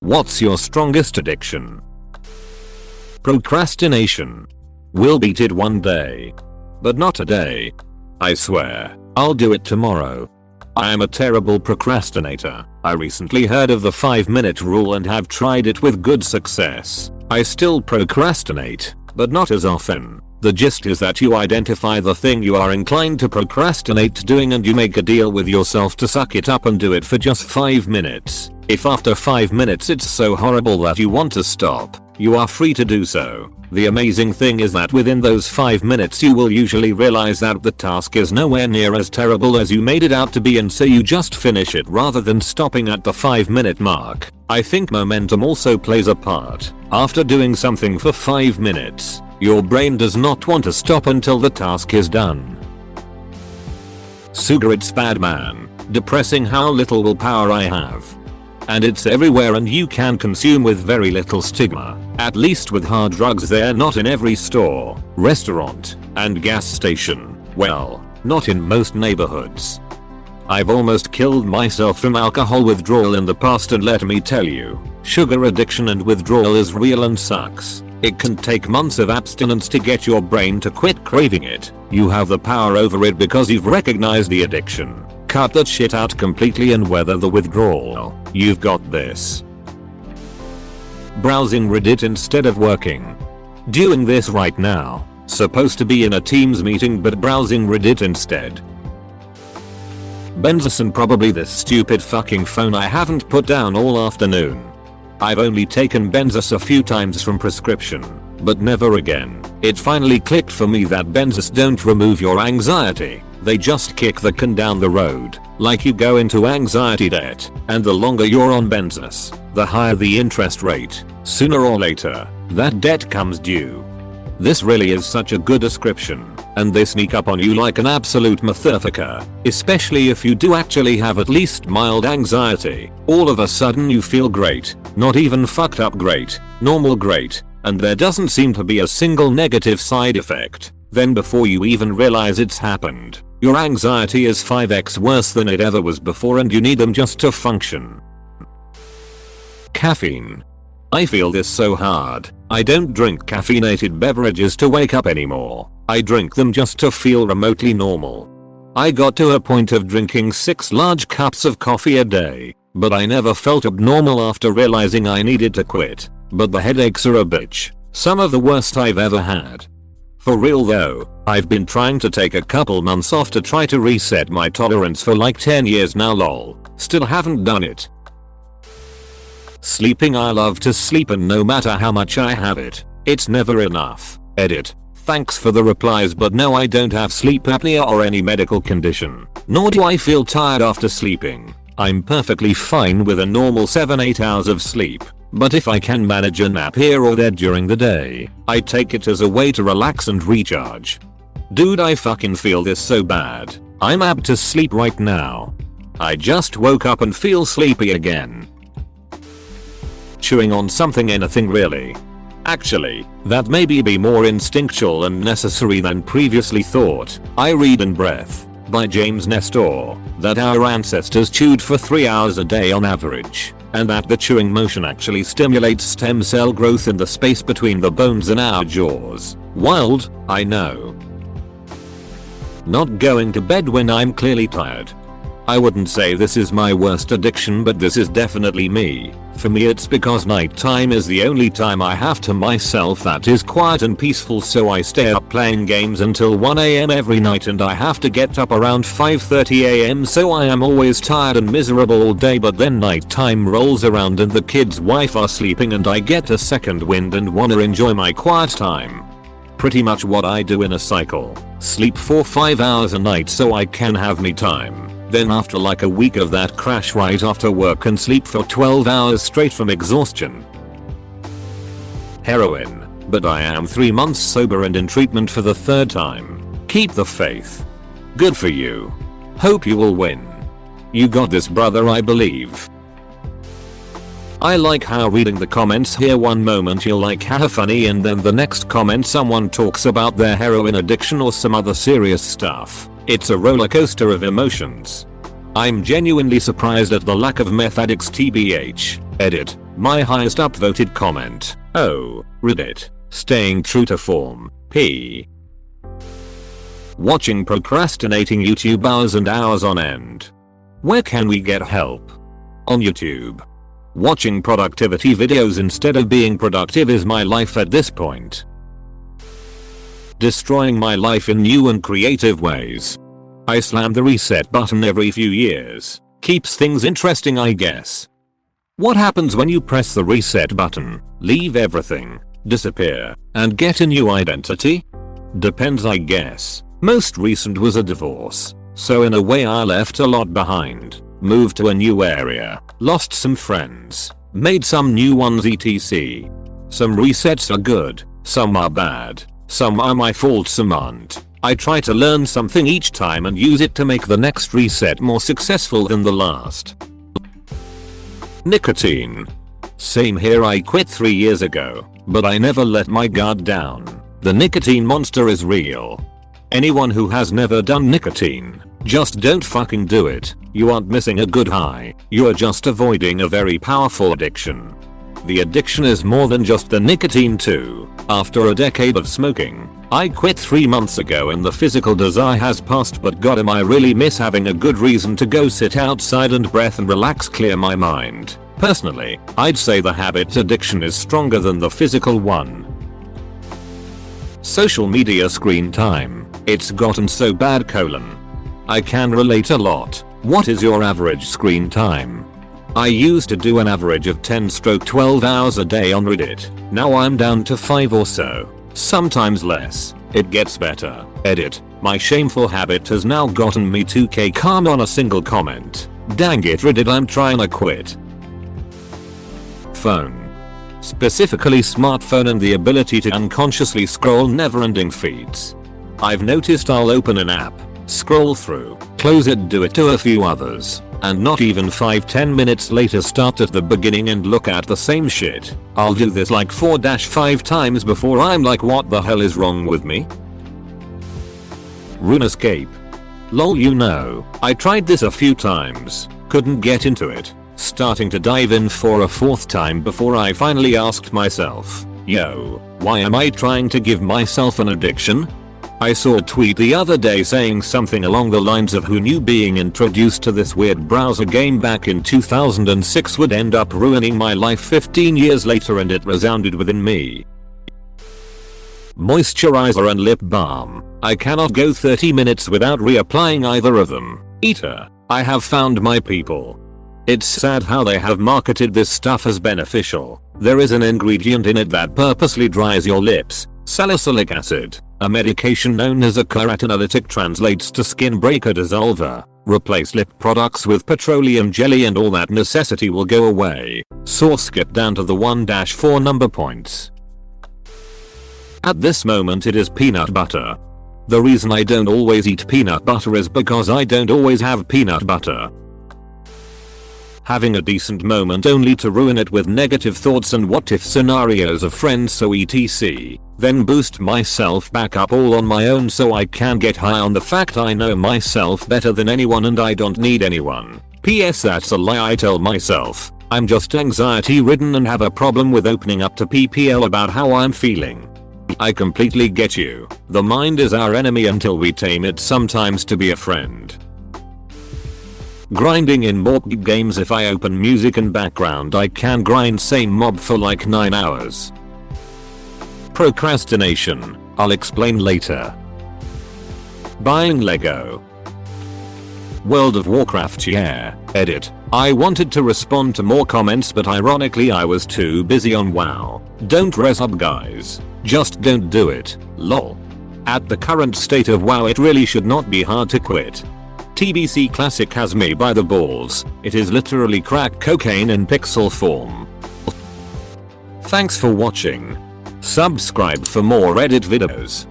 What's your strongest addiction? Procrastination. We'll beat it one day. But not today. I swear, I'll do it tomorrow. I am a terrible procrastinator. I recently heard of the 5-minute rule and have tried it with good success. I still procrastinate, but not as often. The gist is that you identify the thing you are inclined to procrastinate doing and you make a deal with yourself to suck it up and do it for just 5 minutes. If after 5 minutes it's so horrible that you want to stop, you are free to do so. The amazing thing is that within those 5 minutes you will usually realize that the task is nowhere near as terrible as you made it out to be, and so you just finish it rather than stopping at the 5-minute mark. I think momentum also plays a part. After doing something for 5 minutes, your brain does not want to stop until the task is done. Cigarettes bad man. Depressing how little willpower I have. And it's everywhere and you can consume with very little stigma. At least with hard drugs they're not in every store, restaurant, and gas station. Well, not in most neighborhoods. I've almost killed myself from alcohol withdrawal in the past, and let me tell you, sugar addiction and withdrawal is real and sucks. It can take months of abstinence to get your brain to quit craving it. You have the power over it because you've recognized the addiction. Cut that shit out completely and weather the withdrawal. You've got this. Browsing Reddit instead of working. Doing this right now. Supposed to be in a Teams meeting but browsing Reddit instead. Benzason, probably this stupid fucking phone I haven't put down all afternoon. I've only taken Benzos a few times from prescription, but never again. It finally clicked for me that Benzos don't remove your anxiety. They just kick the can down the road, like you go into anxiety debt, and the longer you're on Benzos, the higher the interest rate. Sooner or later, that debt comes due. This really is such a good description, and they sneak up on you like an absolute motherfucker, especially if you do actually have at least mild anxiety. All of a sudden you feel great, not even fucked up great, normal great, and there doesn't seem to be a single negative side effect. Then before you even realize it's happened, your anxiety is 5x worse than it ever was before and you need them just to function. Caffeine. I feel this so hard. I don't drink caffeinated beverages to wake up anymore. I drink them just to feel remotely normal. I got to a point of drinking 6 large cups of coffee a day, but I never felt abnormal after realizing I needed to quit. But the headaches are a bitch. Some of the worst I've ever had. For real though, I've been trying to take a couple months off to try to reset my tolerance for like 10 years now lol. Still haven't done it. Sleeping. I love to sleep and no matter how much I have it, it's never enough. Edit. Thanks for the replies but no, I don't have sleep apnea or any medical condition. Nor do I feel tired after sleeping. I'm perfectly fine with a normal 7-8 hours of sleep. But if I can manage a nap here or there during the day, I take it as a way to relax and recharge. Dude, I fucking feel this so bad. I'm apt to sleep right now. I just woke up and feel sleepy again. Chewing on something, anything really. Actually, that may be more instinctual and necessary than previously thought. I read in Breath, by James Nestor, that our ancestors chewed for 3 hours a day on average, and that the chewing motion actually stimulates stem cell growth in the space between the bones in our jaws. Wild, I know. Not going to bed when I'm clearly tired. I wouldn't say this is my worst addiction, but this is definitely me. For me it's because nighttime is the only time I have to myself that is quiet and peaceful, so I stay up playing games until 1 AM every night and I have to get up around 5:30 AM, so I am always tired and miserable all day. But then nighttime rolls around and the kids' wife are sleeping and I get a second wind and wanna enjoy my quiet time. Pretty much what I do in a cycle. Sleep for 5 hours a night so I can have me time. Then after like a week of that, crash right after work and sleep for 12 hours straight from exhaustion. Heroin. But I am 3 months sober and in treatment for the 3rd time. Keep the faith. Good for you. Hope you will win. You got this, brother, I believe. I like how reading the comments here, one moment you're like haha funny and then the next comment someone talks about their heroin addiction or some other serious stuff. It's a roller coaster of emotions. I'm genuinely surprised at the lack of meth addicts tbh. Edit. My highest upvoted comment. Oh, Reddit. Staying true to form. P. Watching procrastinating YouTube hours and hours on end. Where can we get help? On YouTube. Watching productivity videos instead of being productive is my life at this point. Destroying my life in new and creative ways. I slam the reset button every few years. Keeps things interesting, I guess. What happens when you press the reset button, leave everything, disappear, and get a new identity? Depends, I guess. Most recent was a divorce, so in a way I left a lot behind. Moved to a new area, lost some friends, made some new ones etc. Some resets are good, some are bad, some are my fault, some aren't. I try to learn something each time and use it to make the next reset more successful than the last. Nicotine. Same here, I quit 3 years ago, but I never let my guard down. The nicotine monster is real. Anyone who has never done nicotine, just don't fucking do it. You aren't missing a good high, you are just avoiding a very powerful addiction. The addiction is more than just the nicotine too. After a decade of smoking, I quit 3 months ago and the physical desire has passed, but god am I really miss having a good reason to go sit outside and breath and relax, clear my mind. Personally, I'd say the habit addiction is stronger than the physical one. Social media screen time. It's gotten so bad : I can relate a lot. What is your average screen time? I used to do an average of 10-12 hours a day on Reddit. Now I'm down to 5 or so. Sometimes less. It gets better. Edit. My shameful habit has now gotten me 2k calm on a single comment. Dang it Reddit, I'm trying to quit. Phone. Specifically smartphone and the ability to unconsciously scroll never-ending feeds. I've noticed I'll open an app, scroll through, close it, do it to a few others, and not even 5-10 minutes later start at the beginning and look at the same shit. I'll do this like 4-5 times before I'm like, what the hell is wrong with me? RuneScape. Lol, you know, I tried this a few times, couldn't get into it, starting to dive in for a 4th time before I finally asked myself, yo, why am I trying to give myself an addiction? I saw a tweet the other day saying something along the lines of who knew being introduced to this weird browser game back in 2006 would end up ruining my life 15 years later, and it resounded within me. Moisturizer and lip balm. I cannot go 30 minutes without reapplying either of them. Eater. I have found my people. It's sad how they have marketed this stuff as beneficial. There is an ingredient in it that purposely dries your lips. Salicylic acid, a medication known as a keratinolytic, translates to skin breaker dissolver. Replace lip products with petroleum jelly and all that necessity will go away. Source skip down to the 1-4 number points. At this moment it is peanut butter. The reason I don't always eat peanut butter is because I don't always have peanut butter. Having a decent moment only to ruin it with negative thoughts and what if scenarios of friends so etc. Then boost myself back up all on my own so I can get high on the fact I know myself better than anyone and I don't need anyone. PS that's a lie I tell myself. I'm just anxiety ridden and have a problem with opening up to PPL about how I'm feeling. I completely get you. The mind is our enemy until we tame it sometimes to be a friend. Grinding in more games. If I open music and background I can grind same mob for like 9 hours. Procrastination. I'll explain later. Buying Lego. World of Warcraft, yeah. Edit. I wanted to respond to more comments but ironically I was too busy on WoW. Don't res up guys. Just don't do it. Lol. At the current state of WoW it really should not be hard to quit. TBC Classic has me by the balls. It is literally crack cocaine in pixel form. Thanks for watching. Subscribe for more Reddit videos.